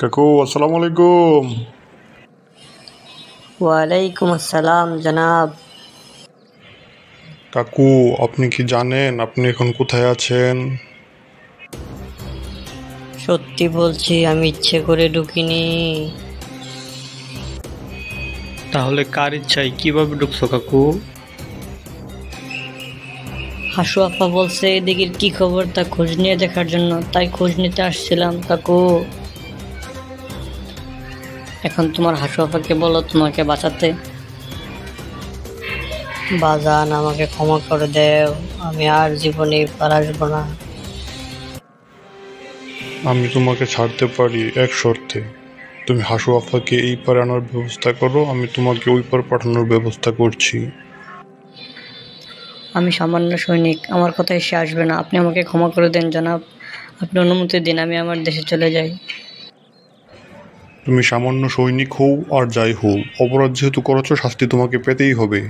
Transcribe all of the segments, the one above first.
কাকু আসসালামু আলাইকুম। ওয়ালাইকুম আসসালাম জনাব। কাকু, আপনি কি জানেন আপনি এখন কোথায় আছেন? সত্যি বলছি, আমি ইচ্ছে করে ঢুকিনি। তাহলে কার ইচ্ছায় কিভাবে ঢুকছো কাকু? হাসু আপা বলছে এদিকের কি খবর তা খোঁজ নিয়ে দেখার জন্য, তাই খোঁজ নিতে আসছিলাম কাকু। এখন তোমার হাসু আপাকে বলো তোমাকে বাঁচাতে। বাজান, আমাকে ক্ষমা করে দেও, আমি আর জীবনে পার আসবো না। আমি তোমাকে ছাড়তে পারি এক শর্তে। তুমি হাসু আফাকে এই পারে আনার ব্যবস্থা করো, আমি তোমাকে ওই পার পাঠানোর ব্যবস্থা করছি। আমি সামান্য সৈনিক, আমার কথায় সে আসবে না। আপনি আমাকে ক্ষমা করে দেন জনাব, আপনি অনুমতি দিন আমি আমার দেশে চলে যাই। তুমি সামান্য সৈনিক হও আর যাই হও, অপরাধ যেহেতু করেছো শাস্তি তোমাকে পেতেই হবে।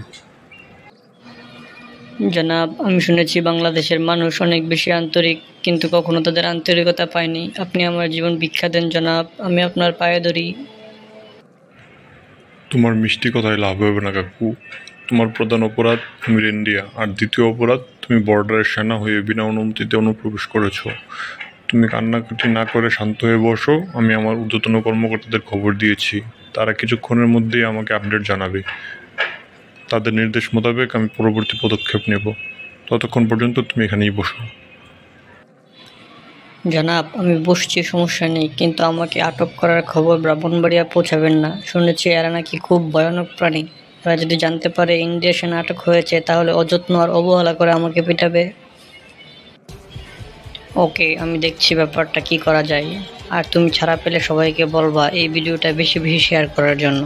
জনাব, আমি শুনেছি বাংলাদেশের মানুষ অনেক বেশি আন্তরিক, কিন্তু কখনো তাদের আন্তরিকতা পাইনি। আপনি আমার জীবন ভিক্ষা দেন জনাব, আমি আপনার পায়ে ধরি। তোমার মিষ্টি কথায় লাভ হবে না কাকু। তোমার প্রধান অপরাধ তুমি ইন্ডিয়া, আর দ্বিতীয় অপরাধ তুমি বর্ডারের সেনা হয়ে বিনা অনুমতিতে অনুপ্রবেশ করেছো। তুমি কান্নাকাটি না করে শান্ত হয়ে বসো। আমি আমার ঊর্ধ্বতন কর্মকর্তাদের খবর দিয়েছি, তারা কিছুক্ষণের মধ্যেই আমাকে আপডেট জানাবে। তাদের নির্দেশ মোতাবেক আমি পরবর্তী পদক্ষেপ নেব। ততক্ষণ পর্যন্ত তুমি এখানেই বসো। জনাব, আমি বসছি, সমস্যা নেই, কিন্তু আমাকে আটক করার খবর ব্রাহ্মণবাড়িয়া পৌঁছাবেন না। শুনেছি এরা নাকি খুব ভয়ানক প্রাণী। এরা যদি জানতে পারে ইন্ডিয়া সেনা আটক হয়েছে, তাহলে অযত্ন আর অবহেলা করে আমাকে পিটাবে। ওকে, আমি দেখছি ব্যাপারটা কি করা যায়। আর তুমি ছাড়া পেলে সবাইকে বলবা এই ভিডিওটা বেশি বেশি শেয়ার করার জন্য।